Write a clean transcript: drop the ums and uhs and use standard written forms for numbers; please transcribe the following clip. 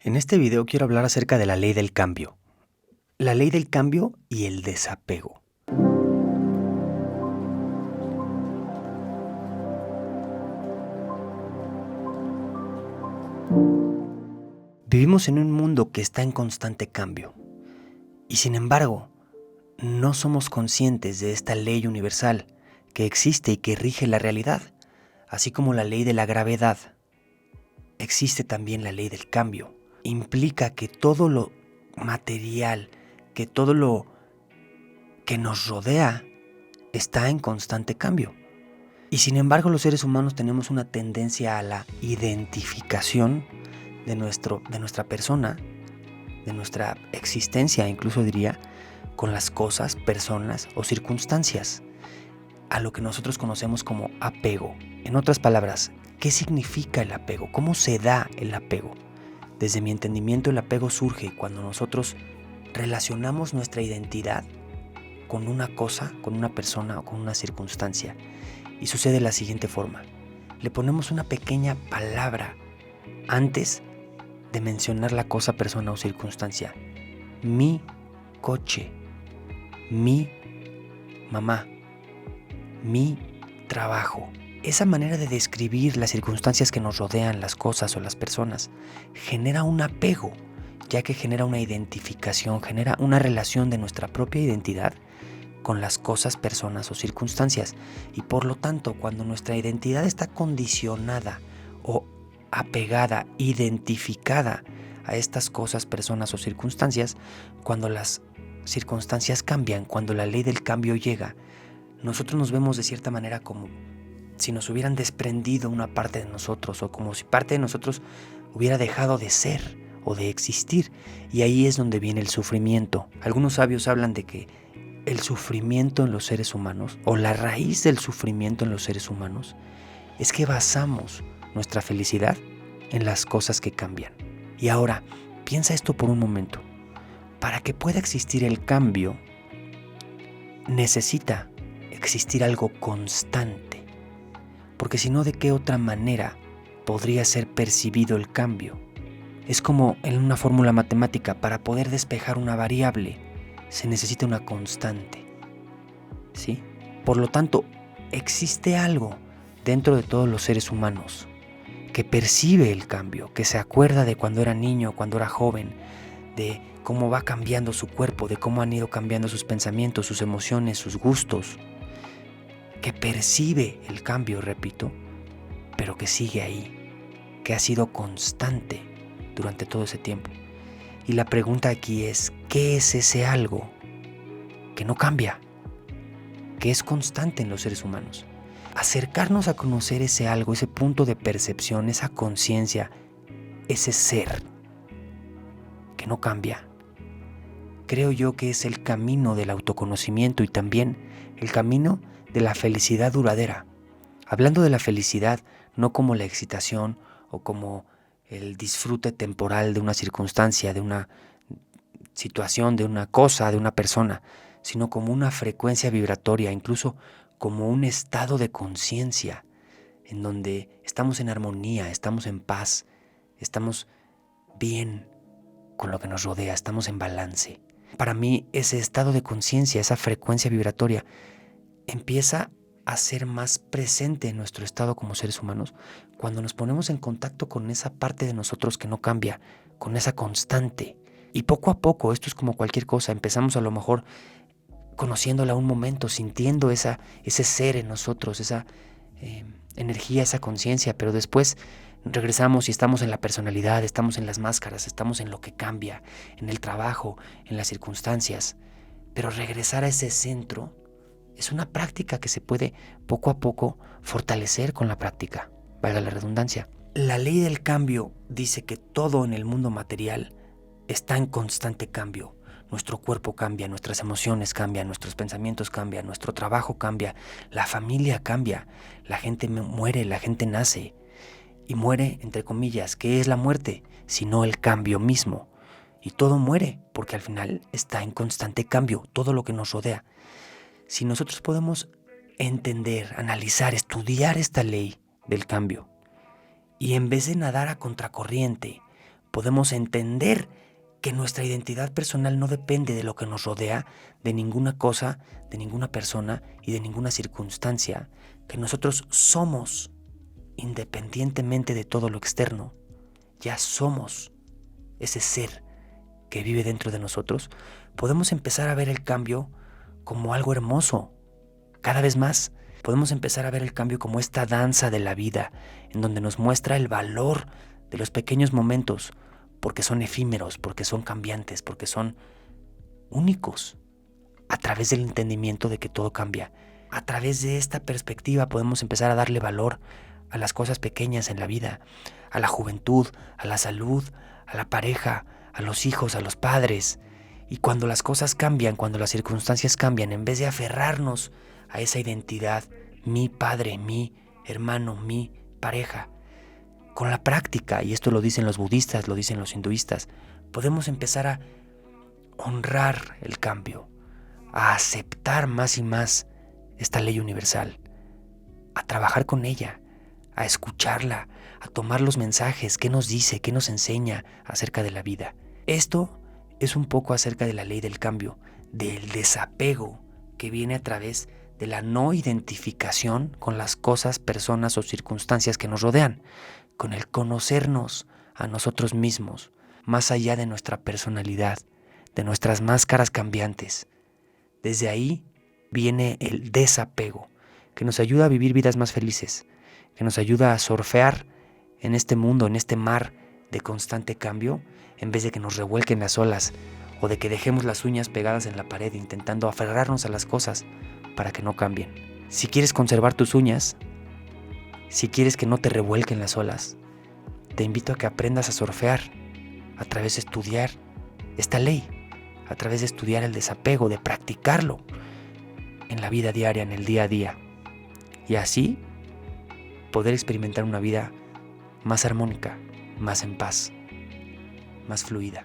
En este video quiero hablar acerca de la ley del cambio. La ley del cambio y el desapego. Vivimos en un mundo que está en constante cambio. Y sin embargo, no somos conscientes de esta ley universal que existe y que rige la realidad. Así como la ley de la gravedad, existe también la ley del cambio. Implica que todo lo material, que todo lo que nos rodea está en constante cambio. Y sin embargo, los seres humanos tenemos una tendencia a la identificación de nuestra persona, de nuestra existencia, incluso diría, con las cosas, personas o circunstancias, a lo que nosotros conocemos como apego. En otras palabras, ¿qué significa el apego? ¿Cómo se da el apego? Desde mi entendimiento, el apego surge cuando nosotros relacionamos nuestra identidad con una cosa, con una persona o con una circunstancia. Y sucede de la siguiente forma. Le ponemos una pequeña palabra antes de mencionar la cosa, persona o circunstancia. Mi coche, mi mamá, mi trabajo. Esa manera de describir las circunstancias que nos rodean, las cosas o las personas, genera un apego, ya que genera una identificación, genera una relación de nuestra propia identidad con las cosas, personas o circunstancias. Y por lo tanto, cuando nuestra identidad está condicionada o apegada, identificada a estas cosas, personas o circunstancias, cuando las circunstancias cambian, cuando la ley del cambio llega, nosotros nos vemos de cierta manera como si nos hubieran desprendido una parte de nosotros, o como si parte de nosotros hubiera dejado de ser o de existir. Y ahí es donde viene el sufrimiento. Algunos sabios hablan de que el sufrimiento en los seres humanos, o la raíz del sufrimiento en los seres humanos, es que basamos nuestra felicidad en las cosas que cambian. Y ahora, piensa esto por un momento. Para que pueda existir el cambio, necesita existir algo constante. Porque si no, ¿de qué otra manera podría ser percibido el cambio? Es como en una fórmula matemática. Para poder despejar una variable, se necesita una constante, ¿sí? Por lo tanto, existe algo dentro de todos los seres humanos que percibe el cambio, que se acuerda de cuando era niño, cuando era joven, de cómo va cambiando su cuerpo, de cómo han ido cambiando sus pensamientos, sus emociones, sus gustos, que percibe el cambio, repito, pero que sigue ahí, que ha sido constante durante todo ese tiempo. Y la pregunta aquí es, ¿qué es ese algo que no cambia, que es constante en los seres humanos? Acercarnos a conocer ese algo, ese punto de percepción, esa conciencia, ese ser que no cambia, creo yo que es el camino del autoconocimiento y también el camino de la felicidad duradera. Hablando de la felicidad, no como la excitación o como el disfrute temporal de una circunstancia, de una situación, de una cosa, de una persona, sino como una frecuencia vibratoria, incluso como un estado de conciencia en donde estamos en armonía, estamos en paz, estamos bien con lo que nos rodea, estamos en balance. Para mí, ese estado de conciencia, esa frecuencia vibratoria, empieza a ser más presente en nuestro estado como seres humanos cuando nos ponemos en contacto con esa parte de nosotros que no cambia, con esa constante. Y poco a poco, esto es como cualquier cosa, empezamos a lo mejor conociéndola un momento, sintiendo ese ser en nosotros, esa energía, esa conciencia, pero después regresamos y estamos en la personalidad, estamos en las máscaras, estamos en lo que cambia, en el trabajo, en las circunstancias. Pero regresar a ese centro es una práctica que se puede poco a poco fortalecer con la práctica, valga la redundancia. La ley del cambio dice que todo en el mundo material está en constante cambio. Nuestro cuerpo cambia, nuestras emociones cambian, nuestros pensamientos cambian, nuestro trabajo cambia, la familia cambia, la gente muere, la gente nace. Y muere, entre comillas. ¿Qué es la muerte? Sino el cambio mismo. Y todo muere, porque al final está en constante cambio, todo lo que nos rodea. Si nosotros podemos entender, analizar, estudiar esta ley del cambio, y en vez de nadar a contracorriente, podemos entender que nuestra identidad personal no depende de lo que nos rodea, de ninguna cosa, de ninguna persona y de ninguna circunstancia, que nosotros somos, independientemente de todo lo externo, ya somos ese ser que vive dentro de nosotros, podemos empezar a ver el cambio como algo hermoso. Cada vez más podemos empezar a ver el cambio como esta danza de la vida, en donde nos muestra el valor de los pequeños momentos, porque son efímeros, porque son cambiantes, porque son únicos, a través del entendimiento de que todo cambia. A través de esta perspectiva podemos empezar a darle valor a las cosas pequeñas en la vida, a la juventud, a la salud, a la pareja, a los hijos, a los padres. Y cuando las cosas cambian, cuando las circunstancias cambian, en vez de aferrarnos a esa identidad, mi padre, mi hermano, mi pareja, con la práctica, y esto lo dicen los budistas, lo dicen los hinduistas, podemos empezar a honrar el cambio, a aceptar más y más esta ley universal, a trabajar con ella, a escucharla, a tomar los mensajes, qué nos dice, qué nos enseña acerca de la vida. Esto es un poco acerca de la ley del cambio, del desapego que viene a través de la no identificación con las cosas, personas o circunstancias que nos rodean, con el conocernos a nosotros mismos, más allá de nuestra personalidad, de nuestras máscaras cambiantes. Desde ahí viene el desapego, que nos ayuda a vivir vidas más felices, que nos ayuda a surfear en este mundo, en este mar de constante cambio, en vez de que nos revuelquen las olas o de que dejemos las uñas pegadas en la pared intentando aferrarnos a las cosas para que no cambien. Si quieres conservar tus uñas, si quieres que no te revuelquen las olas, te invito a que aprendas a surfear a través de estudiar esta ley, a través de estudiar el desapego, de practicarlo en la vida diaria, en el día a día, y así poder experimentar una vida más armónica, más en paz, más fluida.